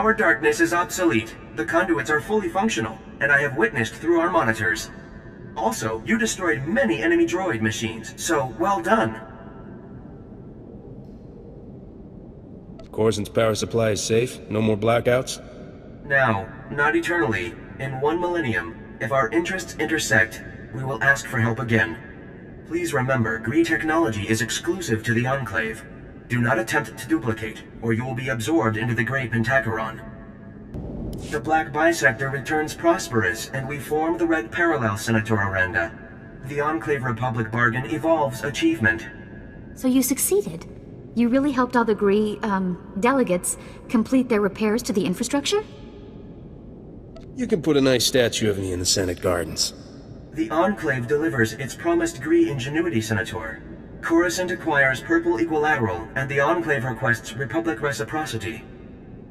Our darkness is obsolete. The conduits are fully functional, and I have witnessed through our monitors. Also, you destroyed many enemy droid machines, so well done. Coruscant's power supply is safe? No more blackouts? Now, not eternally. In 1 millennium, if our interests intersect, we will ask for help again. Please remember, Gree technology is exclusive to the Enclave. Do not attempt to duplicate, or you will be absorbed into the Grey Pentacheron. The Black Bisector returns prosperous, and we form the Red Parallel, Senator Aranda. The Enclave Republic bargain evolves achievement. So you succeeded? You really helped all the Gree, delegates complete their repairs to the infrastructure? You can put a nice statue of me in the Senate Gardens. The Enclave delivers its promised Gree ingenuity, Senator. Coruscant acquires Purple Equilateral, and the Enclave requests Republic reciprocity.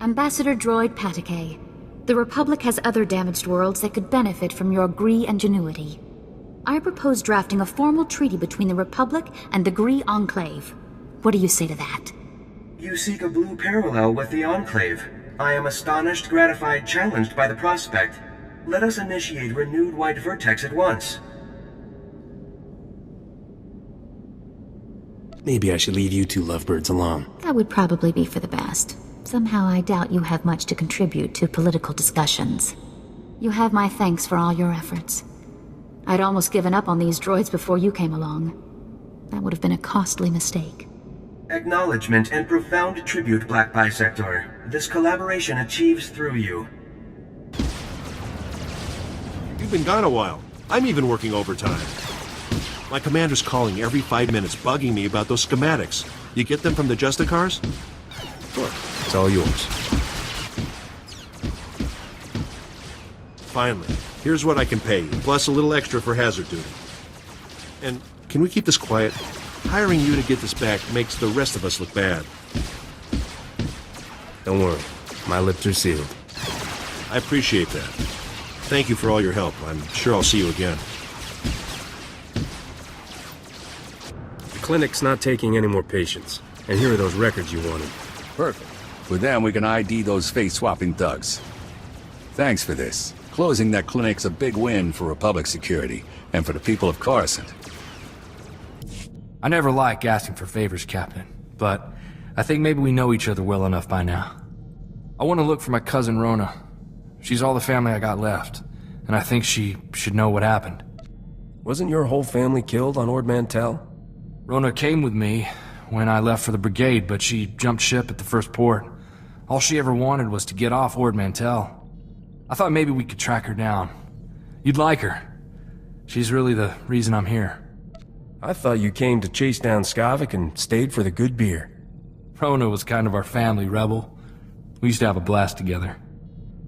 Ambassador Droid Patake, the Republic has other damaged worlds that could benefit from your Gree ingenuity. I propose drafting a formal treaty between the Republic and the Gree Enclave. What do you say to that? You seek a blue parallel with the Enclave. I am astonished, gratified, challenged by the prospect. Let us initiate renewed White Vertex at once. Maybe I should leave you two lovebirds alone. That would probably be for the best. Somehow I doubt you have much to contribute to political discussions. You have my thanks for all your efforts. I'd almost given up on these droids before you came along. That would have been a costly mistake. Acknowledgement and profound tribute, Black Bisector. This collaboration achieves through you. You've been gone a while. I'm even working overtime. My commander's calling every 5 minutes, bugging me about those schematics. You get them from the Justicars? Sure. It's all yours. Finally. Here's what I can pay you, plus a little extra for hazard duty. And can we keep this quiet? Hiring you to get this back makes the rest of us look bad. Don't worry. My lips are sealed. I appreciate that. Thank you for all your help. I'm sure I'll see you again. The clinic's not taking any more patients. And here are those records you wanted. Perfect. With them, we can ID those face-swapping thugs. Thanks for this. Closing that clinic's a big win for Republic security, and for the people of Coruscant. I never like asking for favors, Captain, but I think maybe we know each other well enough by now. I want to look for my cousin Rona. She's all the family I got left, and I think she should know what happened. Wasn't your whole family killed on Ord Mantell? Rona came with me when I left for the brigade, but she jumped ship at the first port. All she ever wanted was to get off Ord Mantell. I thought maybe we could track her down. You'd like her. She's really the reason I'm here. I thought you came to chase down Skavik and stayed for the good beer. Rona was kind of our family rebel. We used to have a blast together.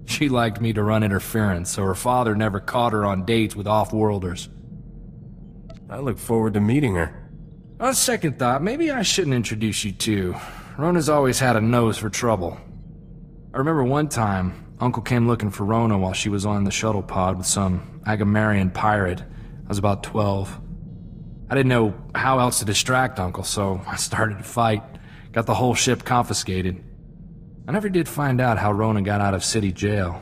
She liked me to run interference, so her father never caught her on dates with off-worlders. I look forward to meeting her. On second thought, maybe I shouldn't introduce you two. Rona's always had a nose for trouble. I remember one time, Uncle came looking for Rona while she was on the shuttle pod with some Agamarian pirate. I was about 12. I didn't know how else to distract Uncle, so I started to fight. Got the whole ship confiscated. I never did find out how Rona got out of city jail.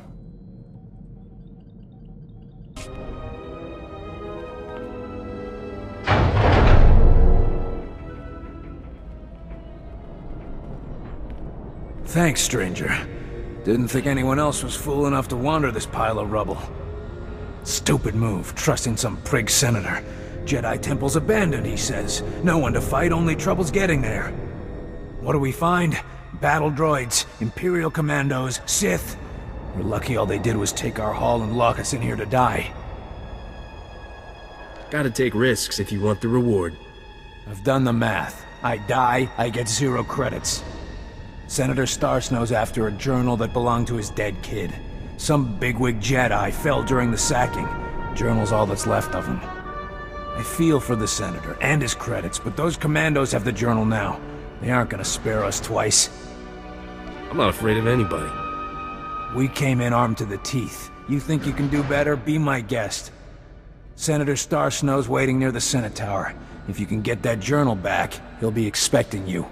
Thanks, stranger. Didn't think anyone else was fool enough to wander this pile of rubble. Stupid move, trusting some prig senator. Jedi temple's abandoned, he says. No one to fight, only trouble's getting there. What do we find? Battle droids, Imperial commandos, Sith. We're lucky all they did was take our haul and lock us in here to die. Gotta take risks if you want the reward. I've done the math. I die, I get 0 credits. Senator Starsnow's after a journal that belonged to his dead kid. Some bigwig Jedi fell during the sacking. Journal's all that's left of him. I feel for the Senator and his credits, but those commandos have the journal now. They aren't gonna spare us twice. I'm not afraid of anybody. We came in armed to the teeth. You think you can do better? Be my guest. Senator Starsnow's waiting near the Senate Tower. If you can get that journal back, he'll be expecting you.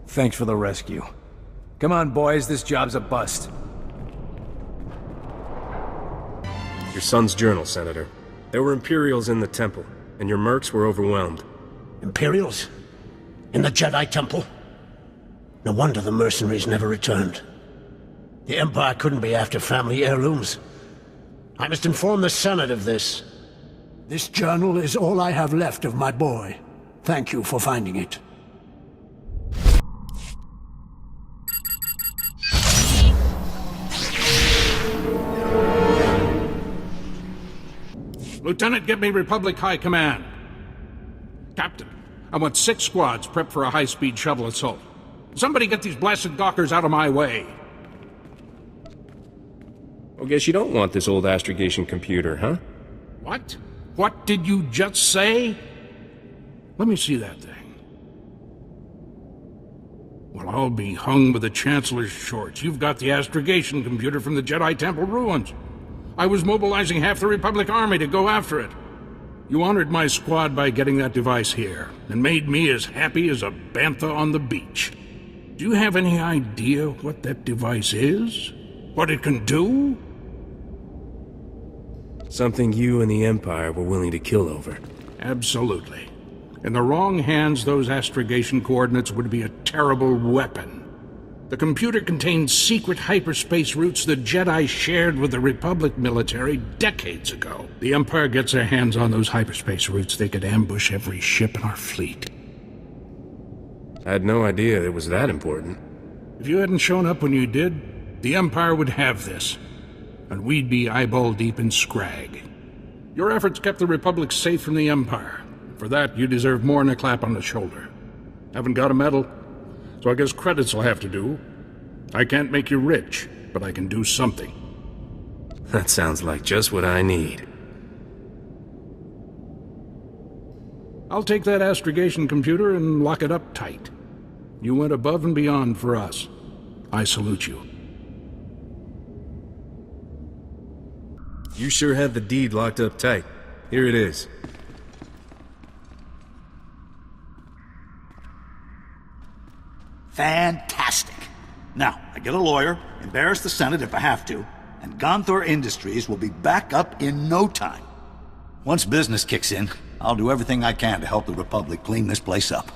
Thanks for the rescue. Come on, boys, this job's a bust. Your son's journal, Senator. There were Imperials in the temple, and your mercs were overwhelmed. Imperials? In the Jedi Temple? No wonder the mercenaries never returned. The Empire couldn't be after family heirlooms. I must inform the Senate of this. This journal is all I have left of my boy. Thank you for finding it. Lieutenant, get me Republic High Command. Captain, I want 6 squads prepped for a high-speed shuttle assault. Somebody get these blasted gawkers out of my way. Well, guess you don't want this old astrogation computer, huh? What? What did you just say? Let me see that thing. Well, I'll be hung with the Chancellor's shorts. You've got the astrogation computer from the Jedi Temple ruins. I was mobilizing half the Republic Army to go after it. You honored my squad by getting that device here, and made me as happy as a bantha on the beach. Do you have any idea what that device is? What it can do? Something you and the Empire were willing to kill over. Absolutely. In the wrong hands, those astrogation coordinates would be a terrible weapon. The computer contains secret hyperspace routes the Jedi shared with the Republic military decades ago. The Empire gets their hands on those hyperspace routes, they could ambush every ship in our fleet. I had no idea it was that important. If you hadn't shown up when you did, the Empire would have this, and we'd be eyeball deep in Scrag. Your efforts kept the Republic safe from the Empire. For that, you deserve more than a clap on the shoulder. Haven't got a medal, so I guess credits will have to do. I can't make you rich, but I can do something. That sounds like just what I need. I'll take that astrogation computer and lock it up tight. You went above and beyond for us. I salute you. You sure have the deed locked up tight. Here it is. Fantastic. Now, I get a lawyer, embarrass the Senate if I have to, and Gonthor Industries will be back up in no time. Once business kicks in, I'll do everything I can to help the Republic clean this place up.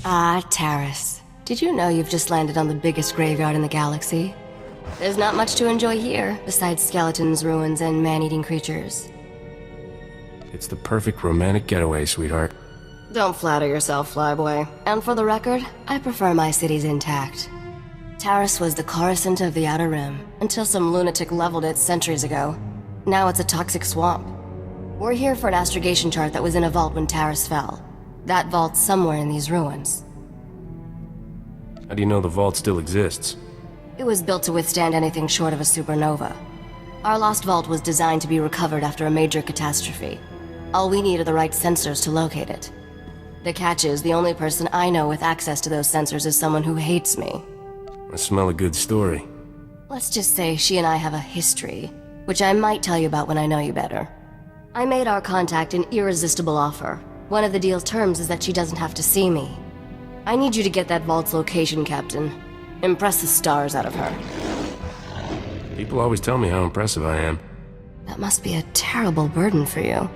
Ah, Taris. Did you know you've just landed on the biggest graveyard in the galaxy? There's not much to enjoy here, besides skeletons, ruins, and man-eating creatures. It's the perfect romantic getaway, sweetheart. Don't flatter yourself, Flyboy. And for the record, I prefer my cities intact. Taris was the Coruscant of the Outer Rim, until some lunatic leveled it centuries ago. Now it's a toxic swamp. We're here for an astrogation chart that was in a vault when Taris fell. That vault's somewhere in these ruins. How do you know the vault still exists? It was built to withstand anything short of a supernova. Our lost vault was designed to be recovered after a major catastrophe. All we need are the right sensors to locate it. The catch is, the only person I know with access to those sensors is someone who hates me. I smell a good story. Let's just say she and I have a history, which I might tell you about when I know you better. I made our contact an irresistible offer. One of the deal's terms is that she doesn't have to see me. I need you to get that vault's location, Captain. Impress the stars out of her. People always tell me how impressive I am. That must be a terrible burden for you.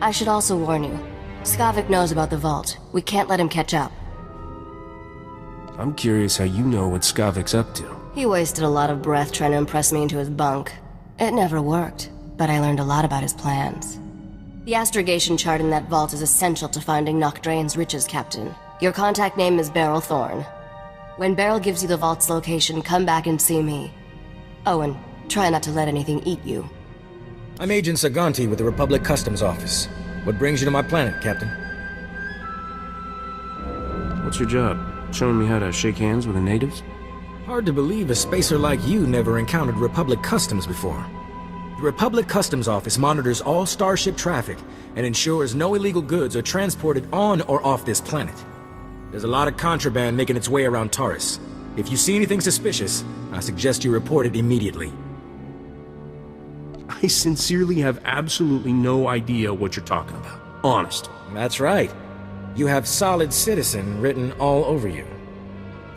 I should also warn you. Skavik knows about the vault. We can't let him catch up. I'm curious how you know what Skavik's up to. He wasted a lot of breath trying to impress me into his bunk. It never worked, but I learned a lot about his plans. The astrogation chart in that vault is essential to finding Nokdrain's riches, Captain. Your contact name is Beryl Thorne. When Beryl gives you the vault's location, come back and see me. Oh, and try not to let anything eat you. I'm Agent Saganti with the Republic Customs Office. What brings you to my planet, Captain? What's your job? Showing me how to shake hands with the natives? Hard to believe a spacer like you never encountered Republic Customs before. The Republic Customs Office monitors all starship traffic and ensures no illegal goods are transported on or off this planet. There's a lot of contraband making its way around Taris. If you see anything suspicious, I suggest you report it immediately. I sincerely have absolutely no idea what you're talking about. Honest. That's right. You have solid citizen written all over you.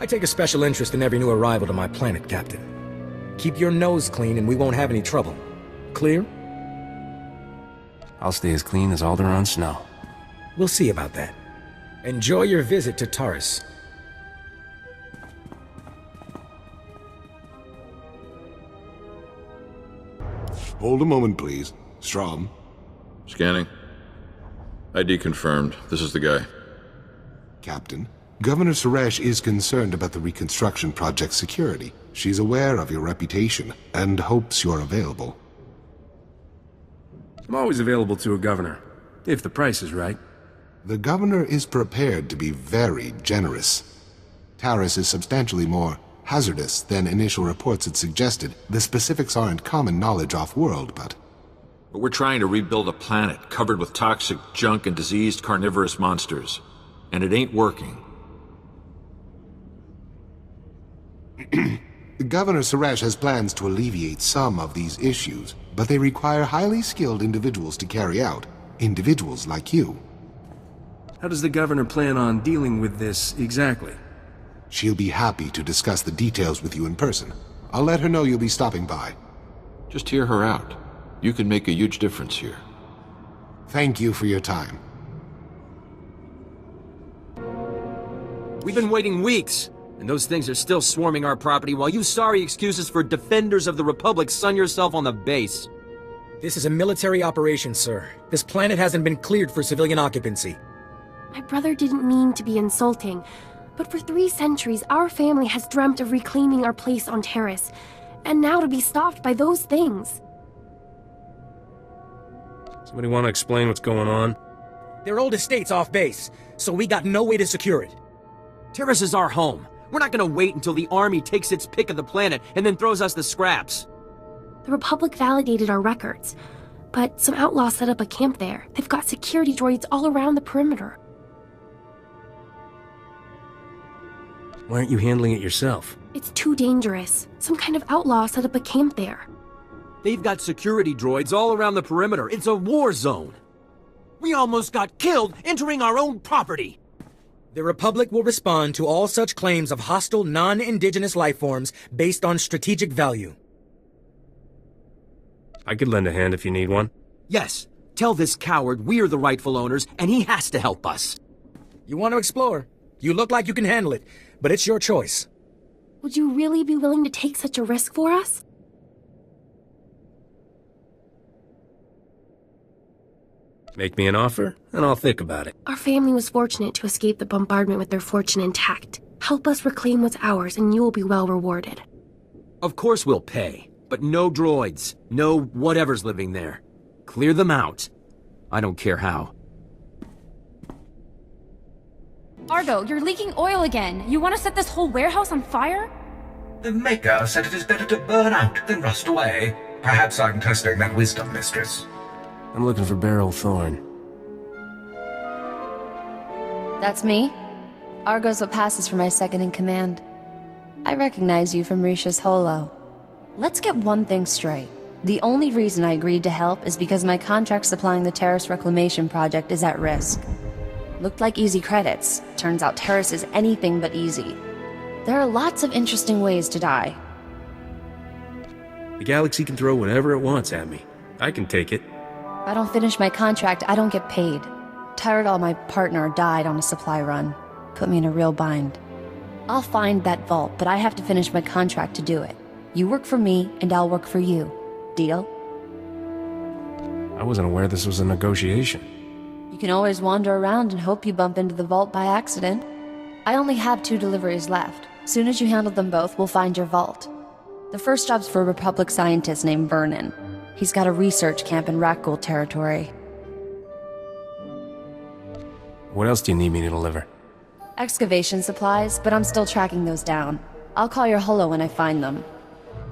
I take a special interest in every new arrival to my planet, Captain. Keep your nose clean and we won't have any trouble. Clear? I'll stay as clean as Alderaan snow. We'll see about that. Enjoy your visit to Taurus. Hold a moment, please. Strom. Scanning. ID confirmed. This is the guy. Captain, Governor Suresh is concerned about the reconstruction project's security. She's aware of your reputation and hopes you're available. I'm always available to a governor, if the price is right. The governor is prepared to be very generous. Taurus is substantially more hazardous than initial reports had suggested. The specifics aren't common knowledge off-world, but we're trying to rebuild a planet covered with toxic junk and diseased carnivorous monsters. And it ain't working. Governor Suresh has plans to alleviate some of these issues, but they require highly skilled individuals to carry out. Individuals like you. How does the governor plan on dealing with this exactly? She'll be happy to discuss the details with you in person. I'll let her know you'll be stopping by. Just hear her out. You can make a huge difference here. Thank you for your time. We've been waiting weeks, and those things are still swarming our property while you sorry excuses for defenders of the Republic sun yourself on the base. This is a military operation, sir. This planet hasn't been cleared for civilian occupancy. My brother didn't mean to be insulting, but for 3 centuries our family has dreamt of reclaiming our place on Taurus, and now to be stopped by those things. Somebody want to explain what's going on? Their old estate's off base, so we got no way to secure it. Taurus is our home. We're not gonna wait until the army takes its pick of the planet and then throws us the scraps. The Republic validated our records, but some outlaws set up a camp there. They've got security droids all around the perimeter. Why aren't you handling it yourself? It's too dangerous. Some kind of outlaw set up a camp there. They've got security droids all around the perimeter. It's a war zone. We almost got killed entering our own property. The Republic will respond to all such claims of hostile, non-indigenous life forms based on strategic value. I could lend a hand if you need one. Yes. Tell this coward we're the rightful owners, and he has to help us. You want to explore? You look like you can handle it, but it's your choice. Would you really be willing to take such a risk for us? Make me an offer, and I'll think about it. Our family was fortunate to escape the bombardment with their fortune intact. Help us reclaim what's ours, and you will be well rewarded. Of course we'll pay, but no droids, no whatever's living there. Clear them out. I don't care how. Argo, you're leaking oil again. You want to set this whole warehouse on fire? The Maker said it is better to burn out than rust away. Perhaps I'm testing that wisdom, Mistress. I'm looking for Beryl Thorne. That's me. Argo's what passes for my second-in-command. I recognize you from Risha's holo. Let's get one thing straight. The only reason I agreed to help is because my contract supplying the Taurus Reclamation Project is at risk. Looked like easy credits. Turns out Taurus is anything but easy. There are lots of interesting ways to die. The galaxy can throw whatever it wants at me. I can take it. If I don't finish my contract, I don't get paid. Tyradol, my partner, died on a supply run. Put me in a real bind. I'll find that vault, but I have to finish my contract to do it. You work for me, and I'll work for you. Deal? I wasn't aware this was a negotiation. You can always wander around and hope you bump into the vault by accident. I only have 2 deliveries left. Soon as you handle them both, we'll find your vault. The first job's for a Republic scientist named Vernon. He's got a research camp in Rakghoul territory. What else do you need me to deliver? Excavation supplies, but I'm still tracking those down. I'll call your holo when I find them.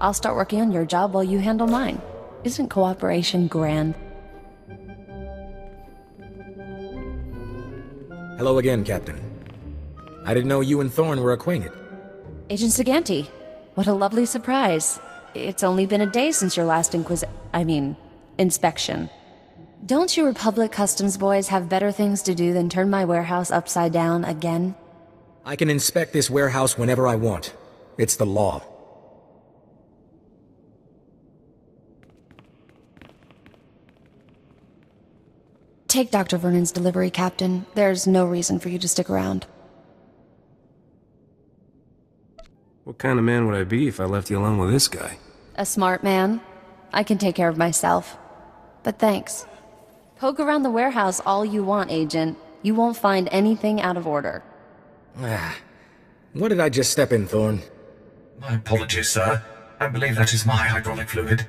I'll start working on your job while you handle mine. Isn't cooperation grand? Hello again, Captain. I didn't know you and Thorne were acquainted. Agent Saganti. What a lovely surprise. It's only been a day since your last inspection. Don't you Republic Customs boys have better things to do than turn my warehouse upside down again? I can inspect this warehouse whenever I want. It's the law. Take Dr. Vernon's delivery, Captain. There's no reason for you to stick around. What kind of man would I be if I left you alone with this guy? A smart man. I can take care of myself. But thanks. Poke around the warehouse all you want, Agent. You won't find anything out of order. What did I just step in, Thorne? My apologies, sir. I believe that is my hydraulic fluid.